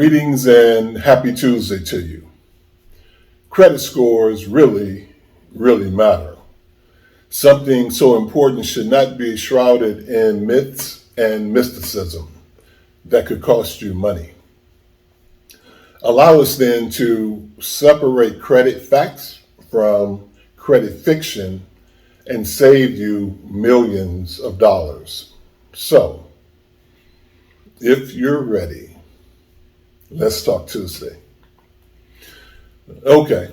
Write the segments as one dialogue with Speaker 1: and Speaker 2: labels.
Speaker 1: Greetings and happy Tuesday to you. Credit scores really matter. Something so important should not be shrouded in myths and mysticism that could cost you money. Allow us then to separate credit facts from credit fiction and save you millions of dollars. So, if you're ready, let's talk Tuesday. Okay,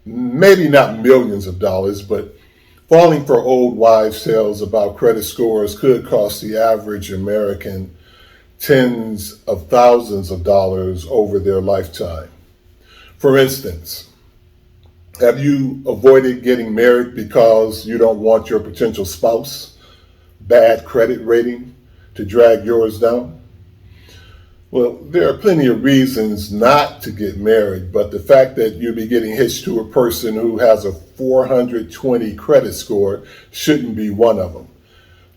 Speaker 1: maybe not millions of dollars, but falling for old wives' tales about credit scores could cost the average American tens of thousands of dollars over their lifetime. For instance, have you avoided getting married because you don't want your potential spouse, bad credit rating, to drag yours down? Well, there are plenty of reasons not to get married, but the fact that you'll be getting hitched to a person who has a 420 credit score shouldn't be one of them.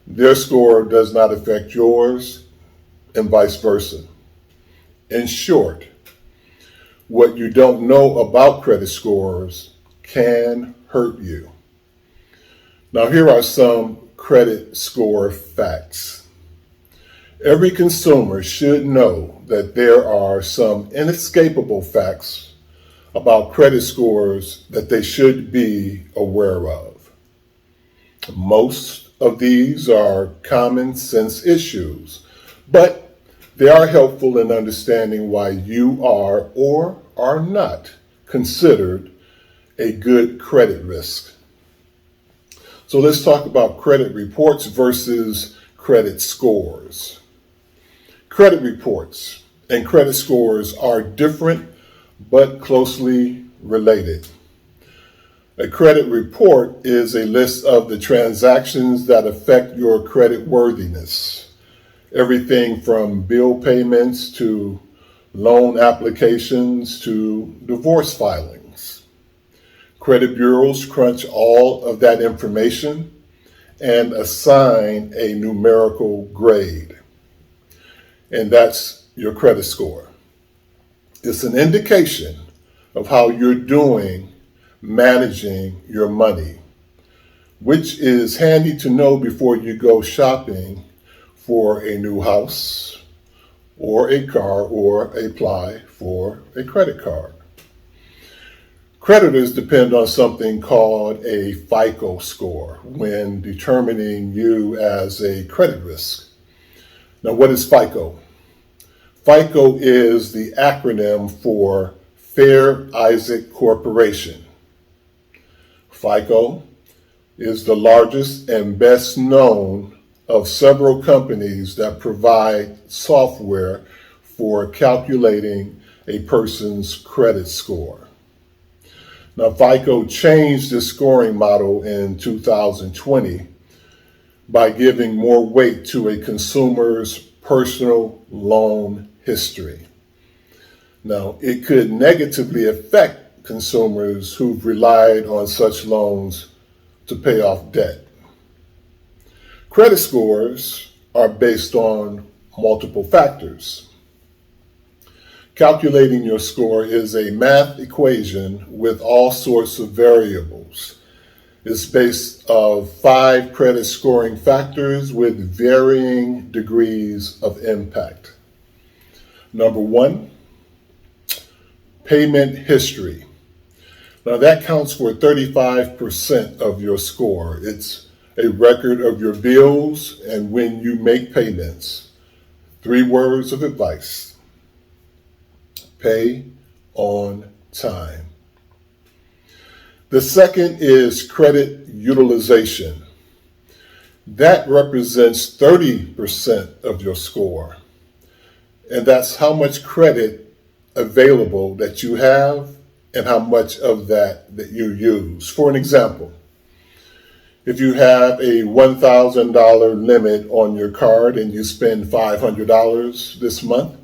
Speaker 1: Their score does not affect yours, and vice versa. In short, what you don't know about credit scores can hurt you. Now, here are some credit score facts. Every consumer should know that there are some inescapable facts about credit scores that they should be aware of. Most of these are common sense issues, but they are helpful in understanding why you are or are not considered a good credit risk. So let's talk about credit reports versus credit scores. Credit reports and credit scores are different but closely related. A credit report is a list of the transactions that affect your credit worthiness. Everything from bill payments to loan applications to divorce filings. Credit bureaus crunch all of that information and assign a numerical grade. And that's your credit score. It's an indication of how you're doing managing your money, which is handy to know before you go shopping for a new house or a car or apply for a credit card. Creditors depend on something called a FICO score when determining you as a credit risk. Now, what is FICO? FICO is the acronym for Fair Isaac Corporation. FICO is the largest and best known of several companies that provide software for calculating a person's credit score. Now, FICO changed the scoring model in 2020 by giving more weight to a consumer's personal loan history. Now, it could negatively affect consumers who've relied on such loans to pay off debt. Credit scores are based on multiple factors. Calculating your score is a math equation with all sorts of variables. It's based of 5 credit scoring factors with varying degrees of impact. Number 1, payment history. Now that counts for 35% of your score. It's a record of your bills and when you make payments. 3 words of advice: pay on time. The second is credit utilization. That represents 30% of your score. And that's how much credit available that you have and how much of that you use. For an example, if you have a $1,000 limit on your card and you spend $500 this month,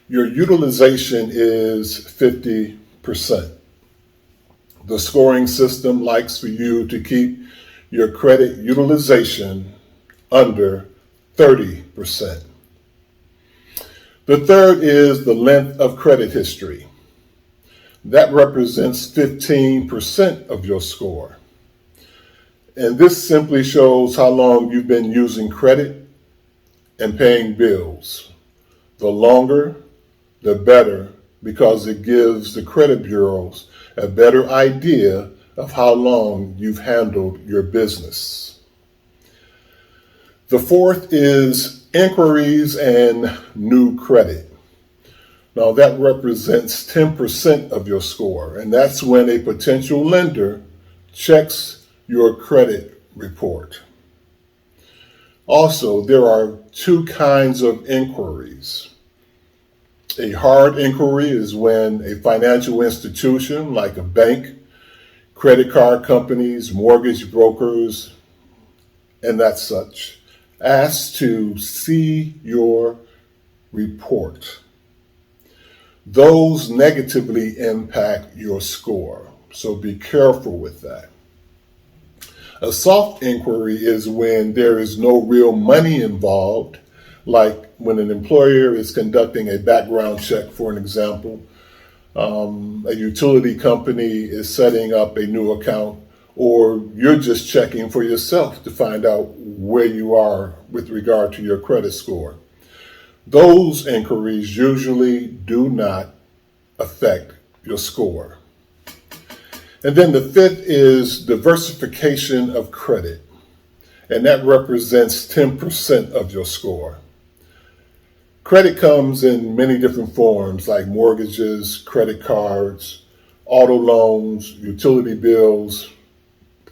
Speaker 1: your utilization is 50%. The scoring system likes for you to keep your credit utilization under 30%. The third is the length of credit history. That represents 15% of your score. And this simply shows how long you've been using credit and paying bills. The longer, the better, because it gives the credit bureaus a better idea of how long you've handled your business. The fourth is inquiries and new credit. Now that represents 10% of your score, and that's when a potential lender checks your credit report. Also, there are two kinds of inquiries. A hard inquiry is when a financial institution like a bank, credit card companies, mortgage brokers, and that such, asks to see your report. Those negatively impact your score, so be careful with that. A soft inquiry is when there is no real money involved, like when an employer is conducting a background check, for an example. A utility company is setting up a new account, or you're just checking for yourself to find out where you are with regard to your credit score. Those inquiries usually do not affect your score. And then the fifth is diversification of credit, and that represents 10% of your score. Credit comes in many different forms, like mortgages, credit cards, auto loans, utility bills,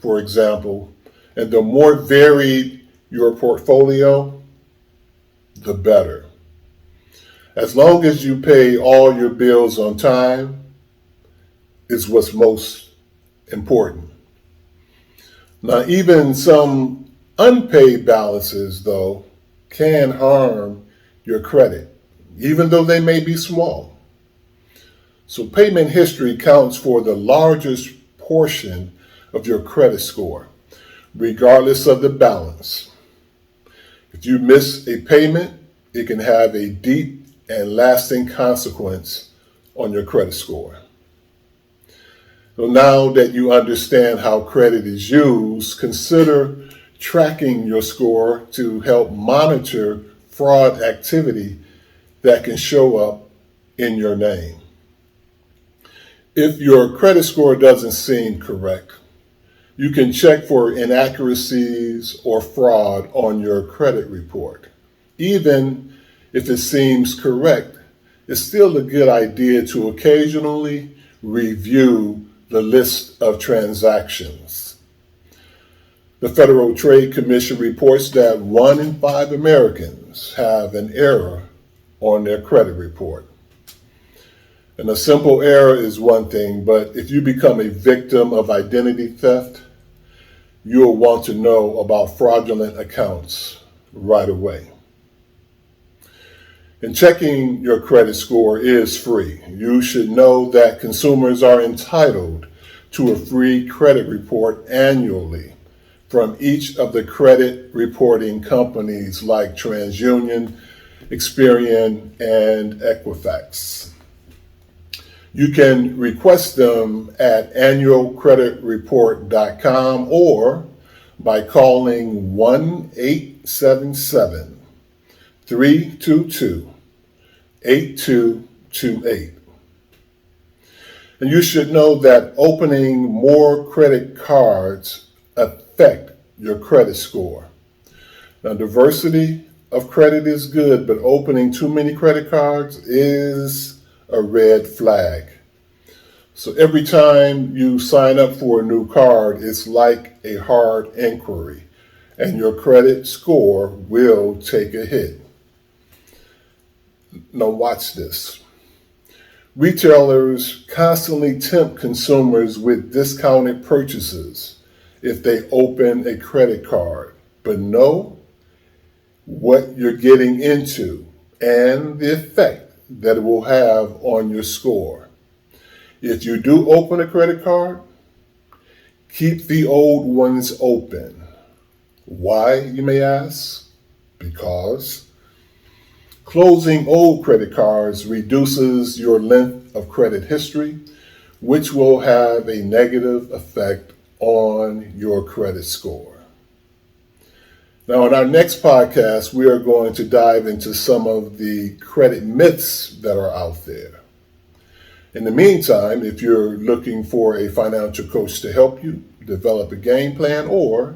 Speaker 1: for example. And the more varied your portfolio, the better. As long as you pay all your bills on time is what's most important. Now, even some unpaid balances, though, can harm your credit, even though they may be small. So payment history counts for the largest portion of your credit score, regardless of the balance. If you miss a payment, it can have a deep and lasting consequence on your credit score. So now that you understand how credit is used, consider tracking your score to help monitor fraud activity that can show up in your name. If your credit score doesn't seem correct, you can check for inaccuracies or fraud on your credit report. Even if it seems correct, it's still a good idea to occasionally review the list of transactions. The Federal Trade Commission reports that 1 in 5 Americans have an error on their credit report. And a simple error is one thing, but if you become a victim of identity theft, you'll want to know about fraudulent accounts right away. And checking your credit score is free. You should know that consumers are entitled to a free credit report annually from each of the credit reporting companies like TransUnion, Experian, and Equifax. You can request them at annualcreditreport.com or by calling 1-877-322-8228. And you should know that opening more credit cards affect your credit score. Now, diversity of credit is good, but opening too many credit cards is a red flag. So every time you sign up for a new card, it's like a hard inquiry, and your credit score will take a hit. Now watch this. Retailers constantly tempt consumers with discounted purchases if they open a credit card, but know what you're getting into and the effect that it will have on your score. If you do open a credit card, keep the old ones open. Why, you may ask? Because Closing old credit cards reduces your length of credit history, which will have a negative effect on your credit score. Now, in our next podcast, we are going to dive into some of the credit myths that are out there. In the meantime, if you're looking for a financial coach to help you develop a game plan or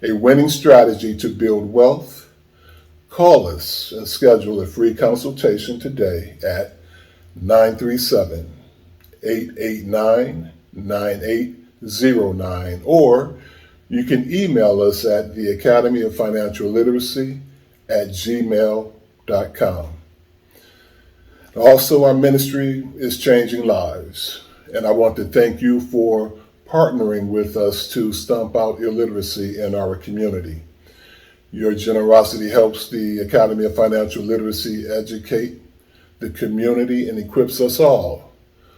Speaker 1: a winning strategy to build wealth, call us and schedule a free consultation today at 937-889-9809, or you can email us at the Academy of Financial Literacy at gmail.com. Also, our ministry is changing lives, and I want to thank you for partnering with us to stomp out illiteracy in our community. Your generosity helps the Academy of Financial Literacy educate the community and equips us all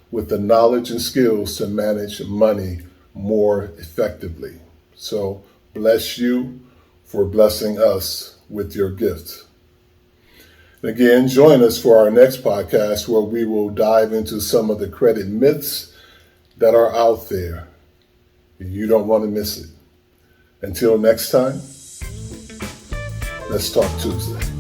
Speaker 1: with the knowledge and skills to manage money more effectively. So bless you for blessing us with your gift. Again, join us for our next podcast where we will dive into some of the credit myths that are out there. You don't want to miss it. Until next time, let's talk Tuesday.